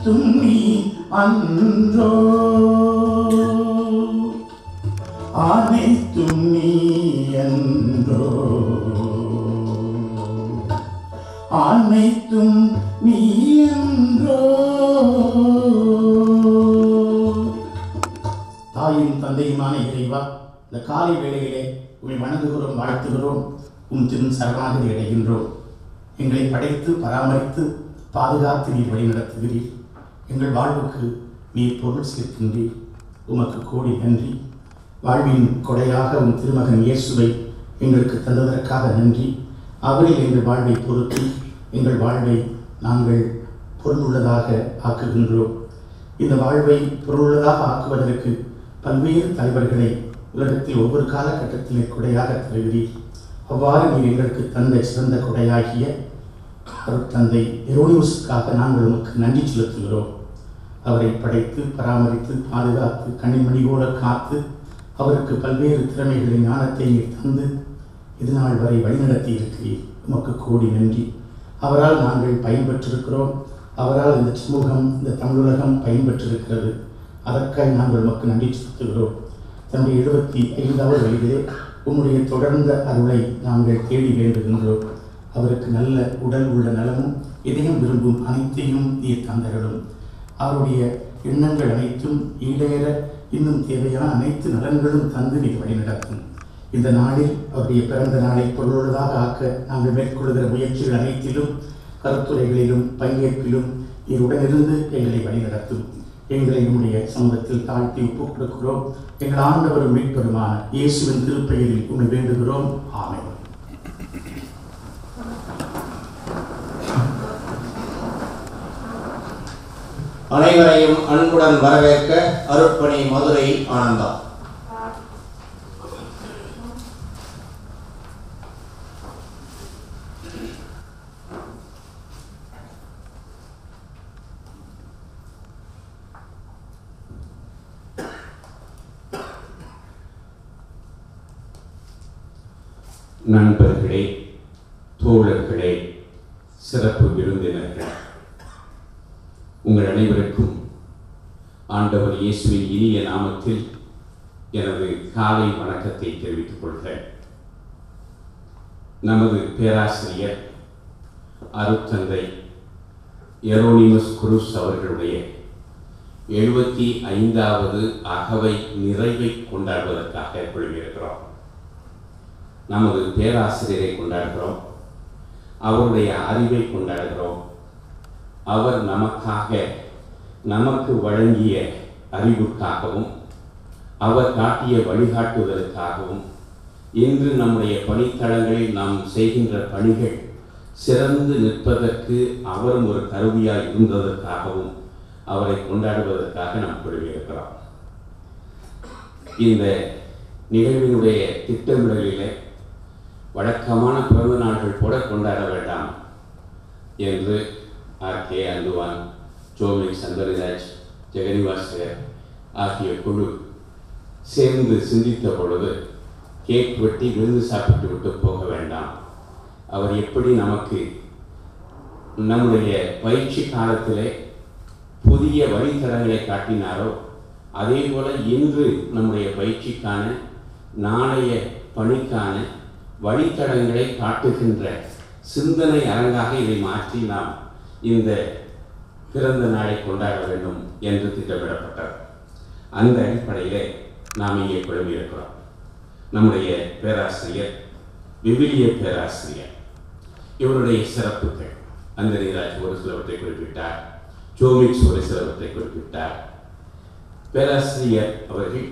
அனைத்தும் நீ அன்றோ, அனைத்தும் நீ அன்றோ, அனைத்தும் நீ அன்றோ. தாயும் தந்தையுமான இறைவா, இந்த காலை வேளையிலே உம்மை வணங்குகிறோம், வாழ்த்துகிறோம், உம் திரு சரணாகதி அடைகின்றோம். எங்களை படைத்து பராமரித்து பாதுகாத்து நீர் வழிநடத்துகிறீர். எங்கள் வாழ்வுக்கு நீர் பொருள் சேர்க்கின்றீர். உமக்கு கோடி நன்றி. வாழ்வின் கொடையாக உம் திருமகன் இயேசுவை எங்களுக்கு தந்ததற்காக நன்றி. அவரில் எங்கள் வாழ்வை பொறுத்து எங்கள் வாழ்வை நாங்கள் பொருளுள்ளதாக ஆக்குகின்றோம். இந்த வாழ்வை பொருளுள்ளதாக ஆக்குவதற்கு பல்வேறு தலைவர்களை உலகத்தில் ஒவ்வொரு காலகட்டத்திலே கொடையாக தருகிறீர். அவ்வாறு நீர் எங்களுக்கு தந்த சிறந்த கொடையாகிய அருட்தந்தை எரோனிமுஸுக்காக நாங்கள் உமக்கு நன்றி செலுத்துகிறோம். அவரை படைத்து பராமரித்து பாதுகாத்து கண்ணிமணியோடு காத்து அவருக்கு பல்வேறு திறமைகளை ஞானத்தை நீர் தந்து இதுநாள் வரை வழிநடத்தி இருக்கிறீர். உமக்கு கோடி நன்றி. அவரால் நாங்கள் பயன்பெற்றிருக்கிறோம். அவரால் இந்த சமூகம், இந்த தமிழுலகம் பயன்பெற்றிருக்கிறது. அதற்காக நாங்கள் உமக்கு நன்றி செலுத்துகிறோம். தன்னுடைய 75வது வயதிலே உம்முடைய தொடர்ந்த அருளை நாங்கள் தேடி வேண்டுகின்றோம். அவருக்கு நல்ல உடல் உள்ள நலமும் இதயம் விரும்பும் அனைத்தையும் நீர் தந்தரலும். அவருடைய எண்ணங்கள் அனைத்தும் ஈடேற இன்னும் தேவையான அனைத்து நலன்களும் தந்து நீர் வழிநடத்தும். இந்த நாளில் அவருடைய பிறந்த நாளை பொருளுள்ளதாக ஆக்க நாங்கள் மேற்கொள்கிற முயற்சிகள் அனைத்திலும் கருத்துரைகளிலும் பங்கேற்பிலும் நீர் உடனிருந்து எங்களை வழிநடத்தும். எங்களை நம்முடைய சமூகத்தில் தாழ்த்தி ஒப்புக் கொடுக்கிறோம். எங்கள் ஆண்டவரும் மீட்பருமான இயேசுவின் திருப்பெயரில் உண்மை வேண்டுகிறோம். ஆமென். அனைவரையும் அன்புடன் வரவேற்க அருட்பணி மதுரை ஆனந்தா. நண்பர்களே, தோழர்களே, சிறப்பு விருந்தினர்கள், உங்கள் அனைவருக்கும் ஆண்டவர் இயேசுவின் இனிய நாமத்தில் எனது காலை வணக்கத்தை தெரிவித்துக் கொள்கிறேன். நமது பேராசிரியர் அருட்தந்தை எரோனிமஸ் குருஸ் அவர்களுடைய 75வது அகவை நிறைவை கொண்டாடுவதற்காக குழுமியிருக்கிறோம். நமது பேராசிரியரை கொண்டாடுகிறோம், அவருடைய அறிவை கொண்டாடுகிறோம். அவர் நமக்கு வழங்கிய அறிவுக்காகவும் அவர் காட்டிய வழிகாட்டுதலுக்காகவும் இன்று நம்முடைய பணித்தளங்களில் நாம் செய்கின்ற பணிகள் சிறந்து நிற்பதற்கு அவரும் ஒரு கருவியாய் இருந்ததற்காகவும் அவரை கொண்டாடுவதற்காக நாம் குழுவியிருக்கிறோம். இந்த நிகழ்வினுடைய திட்டமிடலிலே வழக்கமான பிறந்த நாட்கள் கூட கொண்டாட வேண்டாம் என்று ஆர்கே அந்துவான், ஜோமிக் சந்தரிராஜ், ஜெகனிவாசகர் ஆகிய குழு சேர்ந்து சிந்தித்த பொழுது கேக் வெட்டி விருந்து சாப்பிட்டு விட்டு போக வேண்டாம். அவர் எப்படி நமக்கு நம்முடைய பயிற்சி காலத்திலே புதிய வழித்தடங்களை காட்டினாரோ அதே போல இன்று நம்முடைய பயிற்சிக்கான நாளைய பணிக்கான வழித்தடங்களை காட்டுகின்ற சிந்தனை அரங்காக இதை மாற்றி நாம் இந்த பிறந்த நாளை கொண்டாட வேண்டும் என்று திட்டமிடப்பட்டது. அந்த அடிப்படையிலே நாம் இங்கே குழுமியிருக்கிறோம். நம்முடைய பேராசிரியர் விவிலிய பேராசிரியர், இவருடைய சிறப்புகள் அந்தனிராஜ் ஒரு சிலவற்றை குறிப்பிட்டார், ஜோமிக்ஸ் ஒரு சிலவற்றை குறிப்பிட்டார். பேராசிரியர் அவர்கள்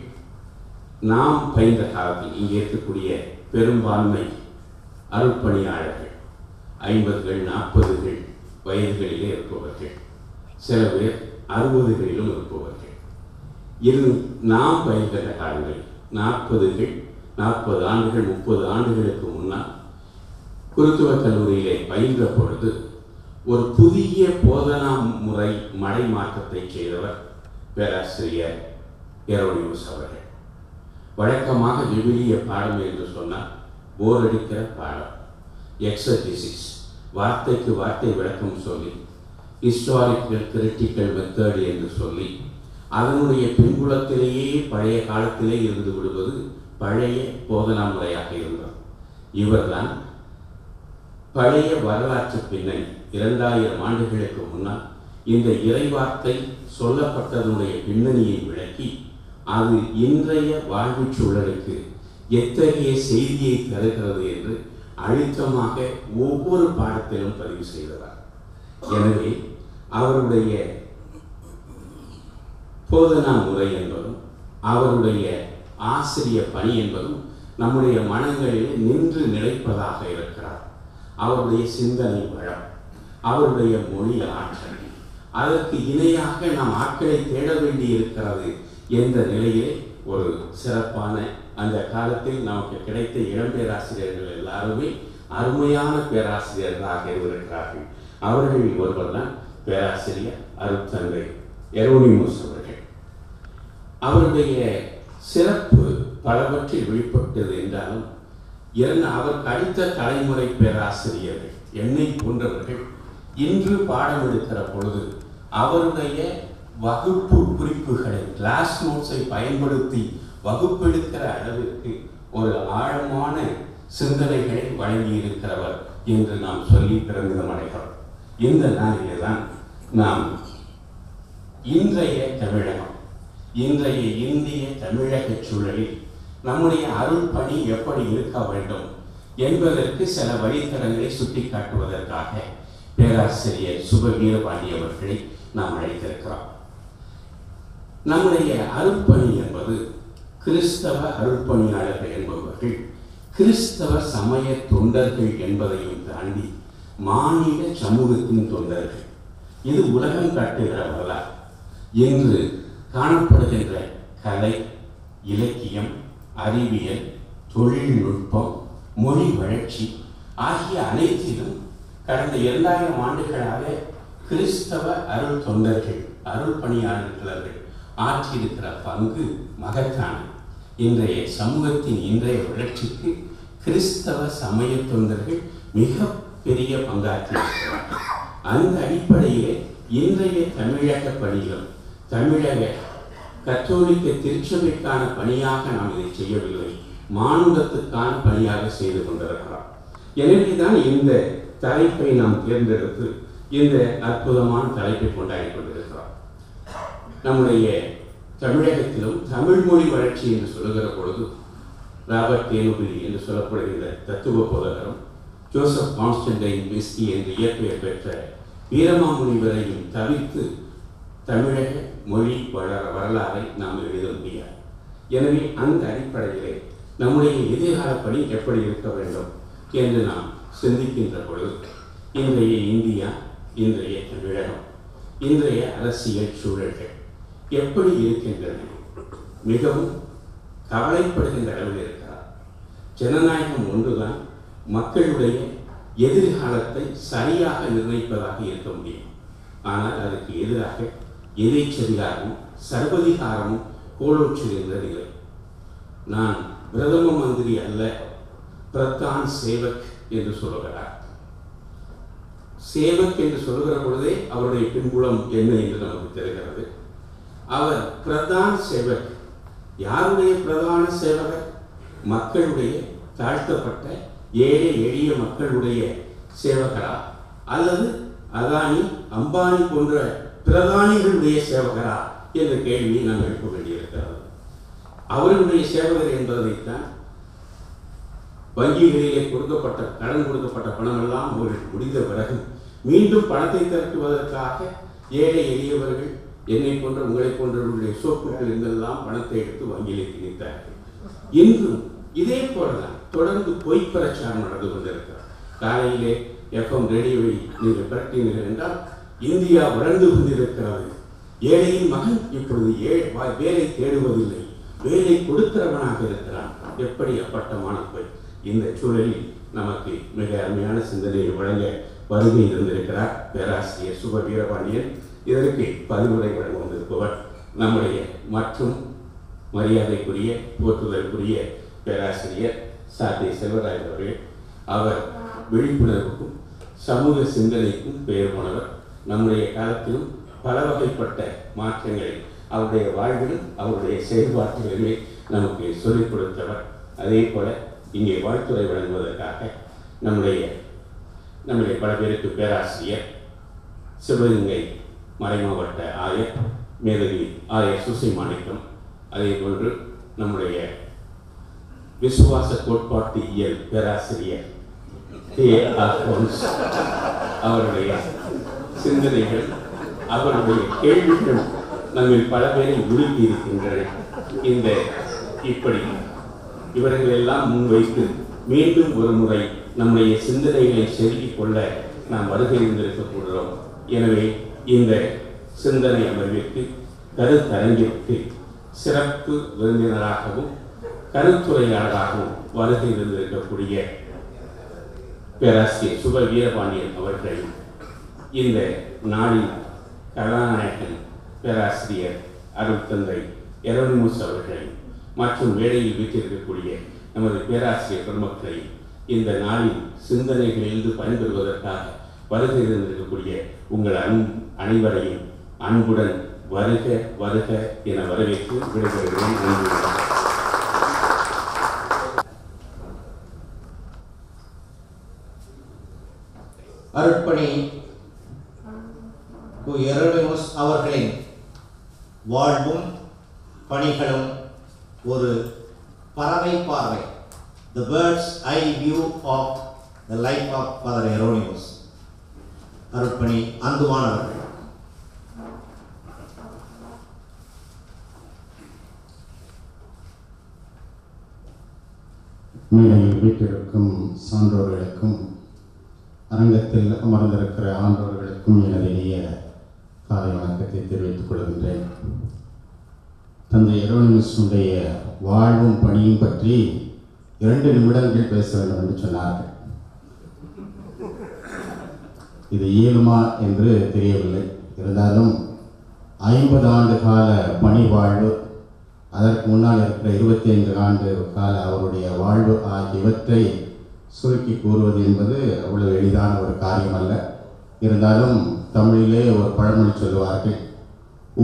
நாம் பயின்ற காலத்தில் இங்கே இருக்கக்கூடிய பெரும்பான்மை அருட்பணியாளர்கள் 50கள் 40கள் வயதுகளிலே இருப்பவர்கள், சில பேர் 60களிலும் இருப்பவர்கள். இது நாம் பயின்ற காலங்களில் 40கள் 40 ஆண்டுகள் 30 ஆண்டுகளுக்கு முன்னால் குருத்துவக் கல்லூரியிலே பயின்ற பொழுது ஒரு புதிய போதனா முறை மடை மாற்றத்தை செய்தவர் பேராசிரியர் எரோனிமஸ் அவர்கள். வழக்கமாக விவிலிய பாடம் என்று சொன்னால் போர் அடிக்கிற பாடம், எக்ஸர்ஜிசிஸ், வார்த்தைக்கு வார்த்தை விளக்கம் சொல்லி ஹிஸ்டாரிக்கல் கிரிட்டிக்கல் மெத்தட் என்று சொல்லி அதனுடைய பின்புலத்திலேயே பழைய காலத்திலே இருந்து விடுவது பழைய போதனா முறையாக இருந்தது. இவர்தான் பழைய வரலாற்று பின்னணி 2000 ஆண்டுகளுக்கு முன்னால் இந்த இறைவார்த்தை சொல்லப்பட்டதனுடைய பின்னணியை விளக்கி அது இன்றைய வாழ்வு சூழலுக்கு எத்தகைய செய்தியை தருகிறது என்று அழுத்தமாக ஒவ்வொரு பாடத்திலும் பதிவு செய்தவர். எனவே அவருடைய போதனா முறை என்பதும் அவருடைய ஆசிரிய பணி என்பதும் நம்முடைய மனங்களில் நின்று நிலைப்பதாக இருக்கிறார். அவருடைய சிந்தனை வளம், அவருடைய மொழி ஆற்றல், அதற்கு இணையாக நாம் ஆட்களை தேட வேண்டி இருக்கிறது என்ற நிலையிலே ஒரு சிறப்பான அந்த காலத்தில் நமக்கு கிடைத்த இளம் பேராசிரியர்கள் எல்லாருமே அருமையான பேராசிரியர்களாக இருக்கிறார்கள். அவர்களில் ஒருவர் தான் பேராசிரியர் அருட்தந்தை எரோனிமஸ் அவர்கள். அவருடைய சிறப்பு பலவற்றில் வெளிப்பட்டது என்றாலும் அவருக்கு அடுத்த தலைமுறை பேராசிரியர்கள் என்னை போன்றவர்கள் இன்று பாடம் எடுக்கிற பொழுது அவருடைய வகுப்பு குறிப்புகளை கிளாஸ் நோட்ஸை பயன்படுத்தி வகுப்பெடுக்கிற அளவிற்கு ஒரு ஆழமான சிந்தனைகளை வழங்கி இருக்கிறவர் என்று நாம் சொல்லி பெருமிதம் அடைகிறோம். இந்த நாளிலே தான் நாம் இன்றைய தமிழகம், இன்றைய இந்திய தமிழக சூழலில் நம்முடைய அருள் பணி எப்படி இருக்க வேண்டும் என்பதற்கு சில வழித்தடங்களை சுட்டி காட்டுவதற்காக பேராசிரியர் சுப வீரபாண்டி அவர்களை நாம் அழைத்திருக்கிறோம். நம்முடைய அருட்பணி என்பது கிறிஸ்தவ அருட்பணியாளர்கள் என்பவர்கள் கிறிஸ்தவ சமய தொண்டர்கள் என்பதையும் தாண்டி மாநில சமூகத்தின் தொண்டர்கள். இது உலகம் காட்டுகிற வரலாறு. இன்று காணப்படுகின்ற கலை, இலக்கியம், அறிவியல், தொழில்நுட்பம், மொழி வளர்ச்சி ஆகிய அனைத்திலும் கடந்த 2000 ஆண்டுகளாக கிறிஸ்தவ அருள் தொண்டர்கள், அருள் பணியாளர்கள் ஆற்றியிருக்கிற பங்கு மகத்தான இன்றைய சமூகத்தின் இன்றைய வளர்ச்சிக்கு கிறிஸ்தவ சமய தொண்டர்கள் மிக பெரிய பங்காற்றியிருக்கிறார்கள். அந்த அடிப்படையிலே இன்றைய தமிழக பணிகள், தமிழக கத்தோலிக்க திருச்சபைக்கான பணியாக நாம் இதை செய்யவில்லை, மானுடத்துக்கான பணியாக செய்து கொண்டிருக்கிறோம். எனவேதான் இந்த தலைப்பை நாம் தேர்ந்தெடுத்து இந்த அற்புதமான தலைப்பை கொண்டாடி கொண்டிருக்கிறோம். நம்முடைய தமிழகத்திலும் தமிழ் மொழி வளர்ச்சி என்று சொல்லுகிற பொழுது ராபர்ட் தேனுபிலி என்று சொல்லப்படுகிற தத்துவ போதகரும் ஜோசப் கான்ஸ்டன்டைன் பிஸ்கி என்று இயற்பெயர் பெற்ற வீரமாமுனிவரையும் தவிர்த்து தமிழக மொழி வரலாறை நாம் எழுத முடியாது. எனவே அந்த அடிப்படையிலே நம்முடைய எதிர்கால பணி எப்படி இருக்க வேண்டும் என்று நாம் சிந்திக்கின்ற பொழுது இன்றைய இந்தியா, இன்றைய தமிழகம், இன்றைய அரசியல் சூழல்கள் எப்படி இருக்கின்றன மிகவும் கவலைப்படுகின்ற அளவில் இருக்கிறார். ஜனநாயகம் ஒன்றுதான் மக்களுடைய எதிர்காலத்தை சரியாக நிர்ணயிப்பதாக இருக்க முடியும். ஆனால் அதுக்கு எதிராக எதேச்சதிகாரமும் சர்வதிகாரமும் கோலோச்சுகின்ற நிலை. நான் பிரதம மந்திரி அல்ல, பிரதான் சேவக் என்று சொல்லுகிறார். சேவக் என்று சொல்லுகிற பொழுதே அவருடைய பின்புலம் என்ன என்று நமக்கு தெரிகிறது. அவர் பிரதான் சேவக். யாருடைய பிரதான சேவகர்? மக்களுடைய தாழ்த்தப்பட்ட ஏழை எளிய மக்களுடைய சேவகரா அல்லது அதானி அம்பானி போன்ற பிரதானிகளுடைய சேவகரா என்ற கேள்வியை நாம் எழுப்ப வேண்டியிருக்கிறது. அவர்களுடைய சேவகர் என்பதைத்தான் வங்கிகளிலே கடன் கொடுக்கப்பட்ட பணமெல்லாம் அவர்கள் முடிந்த பிறகு மீண்டும் பணத்தை திரட்டுவதற்காக ஏழை எளியவர்கள் என்னை போன்ற உங்களை போன்றவர்களுடைய சோப்புகள் இருந்தெல்லாம் பணத்தை எடுத்து வங்கியிலே திணித்தார்கள். இன்றும் இதே போலதான் தொடர்ந்து பொய் பிரச்சாரம் நடந்து கொண்டிருக்கிறார். காலையிலே FM ரேடியோவை நீங்கள் பரட்டினீர்கள் என்றால் இந்தியா வளர்ந்து கொண்டிருக்கிறது, ஏழையின் மகன் இப்பொழுது வேலை தேடுவதில்லை, வேலை கொடுக்கிறவனாக இருக்கிறான். எப்படி அப்பட்டமான பொய்! இந்த சூழலில் நமக்கு மிக அருமையான சிந்தனையை வழங்க வருகை இருந்திருக்கிறார் பேராசிரியர் சுப வீரபாண்டியன். இதற்கு பதிவுரை வழங்க வந்திருப்பவர் நம்முடைய மற்றும் மரியாதைக்குரிய போற்றுதலுக்குரிய பேராசிரியர் சாத்தி செல்வராஜ் அவர்கள். அவர் விழிப்புணர்வுக்கும் சமூக சிந்தனைக்கும் பெயர் போனவர். நம்முடைய காலத்திலும் பல வகைப்பட்ட மாற்றங்களை அவருடைய வாழ்விலும் அவருடைய செயல்பாட்டிலுமே நமக்கு சொல்லிக் கொடுத்தவர். அதே போல இங்கே வாழ்த்துறை வழங்குவதற்காக நம்முடைய பல பேருக்கு பேராசிரியர், சிவகங்கை மறைமாவட்ட ஆயர் மேதவி ஆயர் சுசி மாணிக்கம், அதே போன்று நம்முடைய விசுவாச கோட்பாட்டு இயல் பேராசிரியர் அவருடைய சிந்தனைகள், அவருடைய கேள்விகள் நம்மில் பல பேரை உருக்கி இருக்கின்றன. இப்படி இவர்கள் எல்லாம் முன்வைத்து மீண்டும் ஒரு முறை நம்முடைய சிந்தனைகளை செருகிக் கொள்ள நாம் வருகை இருந்திருக்கக்கூடுகிறோம். எனவே இந்த சிந்தனை அமர்விற்கு, கருத்தரங்கிற்கு சிறப்பு விருந்தினராகவும் கருத்துரையாளராகவும் வருகை இருந்திருக்கக்கூடிய பேராசிரியர் சுப வீரபாண்டியன் அவர்களையும், இந்த நாளின் கதாநாயகன் பேராசிரியர் அருள் தந்தை எரோனிமஸ் அவர்களையும், மற்றும் வேலையில் வீட்டிருக்கக்கூடிய நமது பேராசிரியர் பெருமக்களையும், இந்த நாளின் சிந்தனைகளிலிருந்து பயன்பெறுவதற்காக வருகை இருந்திருக்கக்கூடிய உங்கள் அனைவரையும் அன்புடன் வருக வருக என வரவேற்று விடைபெறுகிறேன். நன்றி. அருட்பணி எரோனிமஸ் அவர்களின் வாழ்வும் பணிகளும் ஒரு பறவை பார்வை, the bird's eye view of the life of Father Eronimus. அருட்பணி Anthuvan அவர்கள். மேடையில் வீட்டிற்கும் சான்றோர்களுக்கும் அரங்கத்தில் அமர்ந்திருக்கிற ஆன்றோர்களுக்கும் எனது இனிய காலை வணக்கத்தை தெரிவித்துக் கொள்கின்றேன். தந்தை எரோனிமஸுடைய வாழ்வும் பணியும் பற்றி 2 நிமிடங்கள் பேச வேண்டும் என்று சொன்னார்கள். இது இயலுமா என்று தெரியவில்லை. இருந்தாலும் 50 ஆண்டு கால பணி வாழ்வு, அதற்கு முன்னால் இருக்கிற 25 ஆண்டு கால அவருடைய வாழ்வு ஆகியவற்றை சுருக்கி கூறுவது என்பது அவ்வளவு எளிதான ஒரு காரியம் அல்ல. இருந்தாலும் தமிழிலே ஒரு பழமொழி சொல்லுவார்கள்,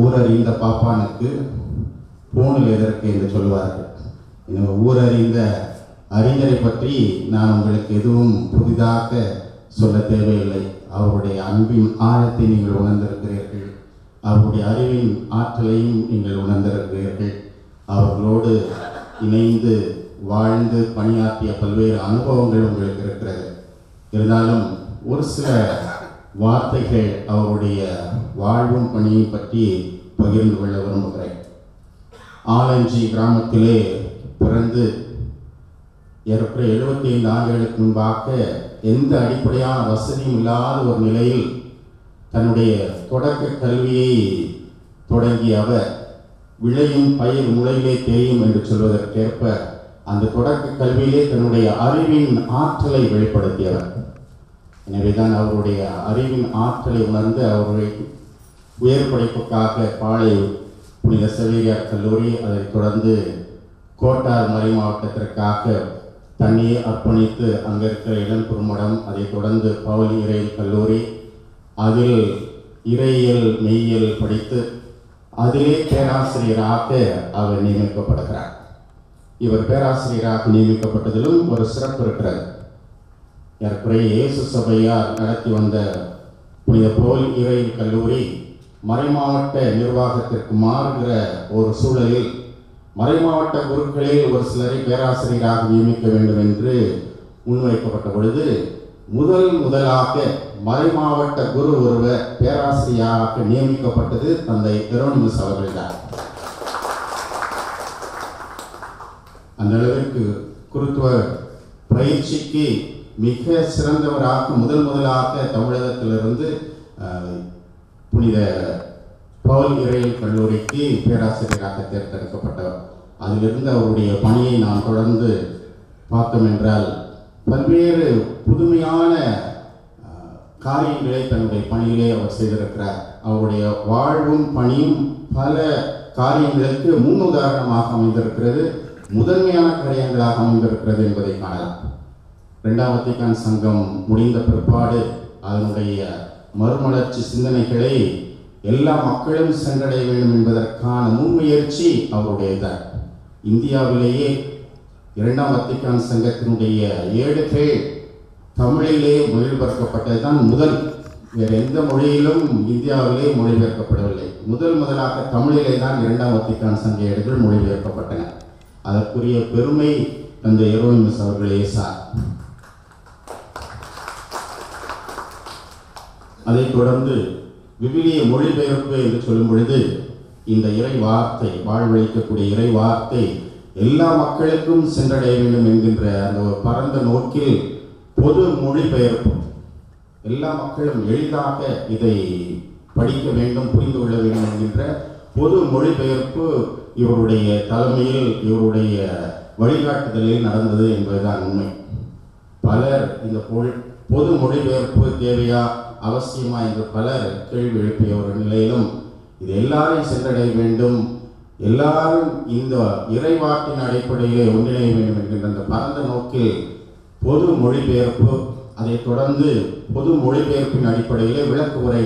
ஊரறிந்த பாப்பானுக்கு பூணில் எதற்கு என்று சொல்லுவார்கள். எனவே ஊரறிந்த அறிஞரை பற்றி நான் உங்களுக்கு எதுவும் புதிதாக சொல்ல தேவையில்லை. அவருடைய அன்பின் ஆழத்தை நீங்கள் உணர்ந்திருக்கிறீர்கள், அவருடைய அறிவின் ஆற்றலையும் நீங்கள் உணர்ந்திருக்கிறீர்கள். அவர்களோடு இணைந்து வாழ்ந்து பணியாற்றிய பல்வேறு அனுபவங்கள் உங்களுக்கு இருக்கிறது. இருந்தாலும் ஒரு சில வார்த்தைகள் அவருடைய வாழ்வும் பணியும் பற்றி பகிர்ந்து கொள்ள விரும்புகிறேன். ஆலஞ்சி கிராமத்திலே பிறந்து ஏறக்குறை 75 ஆண்டுகளுக்கு முன்பாக எந்த அடிப்படையான வசதியும் இல்லாத ஒரு நிலையில் தன்னுடைய தொடக்க கல்வியை தொடங்கிய அவர், விளையும் பயிர் முளையிலே தெரியும் என்று சொல்வதற்கேற்ப அந்த தொடக்க கல்வியிலே தன்னுடைய அறிவின் ஆற்றலை வெளிப்படுத்தியவர். எனவேதான் அவருடைய அறிவின் ஆற்றலை உணர்ந்து அவருடைய உயர் படிப்புக்காக பாளை புனித சவேரியார் கல்லூரி, அதைத் தொடர்ந்து கோட்டார் மறை மாவட்டத்திற்காக தன்னையே அர்ப்பணித்து அங்கே இருக்கிற இளம்பெருமடம், அதைத் தொடர்ந்து பவுல் இறையியல் கல்லூரி, அதில் இறையியல் மெய்யியல் படித்து அதிலே பேராசிரியராக அவர் நியமிக்கப்படுகிறார். இவர் பேராசிரியராக நியமிக்கப்பட்டதிலும் ஒரு சிறப்பு இருக்கிறது. ஏற்கனவே இயேசு சபையார் நடத்தி வந்த புனித பவுல் இறையியல் கல்லூரி மறைமாவட்ட நிர்வாகத்திற்கு மாறுகிற ஒரு சூழலில் மறைமாவட்ட குருக்களில் ஒரு சிலரை பேராசிரியராக நியமிக்க வேண்டும் என்று முன்வைக்கப்பட்ட பொழுது முதலாக மறைமாவட்ட குரு ஒருவர் பேராசிரியராக நியமிக்கப்பட்டது தந்தை எரோனிமஸ் அவர்கள்தான். அந்த அளவிற்கு குருத்துவ பயிற்சிக்கு மிக சிறந்தவராக முதலாக தமிழகத்திலிருந்து புனித பவுல் இறையியல் கல்லூரிக்கு பேராசிரியராக தேர்ந்தெடுக்கப்பட்டவர். அதிலிருந்து அவருடைய பணியை நாம் தொடர்ந்து பார்த்தோம் என்றால் பல்வேறு புதுமையான காரியங்களை தன்னுடைய பணியிலே அவர் செய்திருக்கிறார். அவருடைய வாழ்வும் பணியும் பல காரியங்களுக்கு முன்னுதாரணமாக அமைந்திருக்கிறது, முதன்மையான காரியங்களாக அமைந்திருக்கிறது என்பதை காணலாம். 2ஆம் வத்திக்கான் சங்கம் முடிந்த பிற்பாடு அதனுடைய மறுமலர்ச்சி சிந்தனைகளை எல்லா மக்களும் சென்றடைய வேண்டும் என்பதற்கான முன்முயற்சி அவருடையதான். இந்தியாவிலேயே இரண்டாம் வத்திக்கான் சங்கத்தினுடைய ஏடுகள் தமிழிலே மொழிபெயர்க்கப்பட்டது தான் முதல். வேறு எந்த மொழியிலும் இந்தியாவிலே மொழிபெயர்க்கப்படவில்லை. முதலாக தமிழிலே தான் இரண்டாம் வத்திக்கான் சங்க ஏடுகள் மொழிபெயர்க்கப்பட்டன. அதற்குரிய பெருமை அந்த எரோனிமஸ் அவர்களே சார். அதைத் தொடர்ந்து விவிலிய மொழிபெயர்ப்பு என்று சொல்லும் பொழுது இந்த இறை வார்த்தை, வாழ்வழிக்கக்கூடிய இறை வார்த்தை எல்லா மக்களுக்கும் சென்றடைய வேண்டும் என்கின்ற அந்த ஒரு பரந்த நோக்கில் பொது மொழிபெயர்ப்பு, எல்லா மக்களும் எளிதாக இதை படிக்க வேண்டும், புரிந்து கொள்ள வேண்டும் என்கின்ற பொது மொழிபெயர்ப்பு இவருடைய தலைமையில், இவருடைய வழிகாட்டுதலில் நடந்தது என்பதுதான் உண்மை. பலர் இந்த பொது மொழிபெயர்ப்பு தேவையா, அவசியமா என்று பலர் கேள்வி எழுப்பிய ஒரு நிலையிலும் இது எல்லாரையும் சென்றடைய வேண்டும், எல்லாரும் இந்த இறைவாட்டின் அடிப்படையிலே ஒன்றிணைய வேண்டும் என்கின்ற அந்த பரந்த நோக்கில் பொது மொழிபெயர்ப்பு, அதைத் தொடர்ந்து பொது மொழிபெயர்ப்பின் அடிப்படையிலே விளக்கு உரை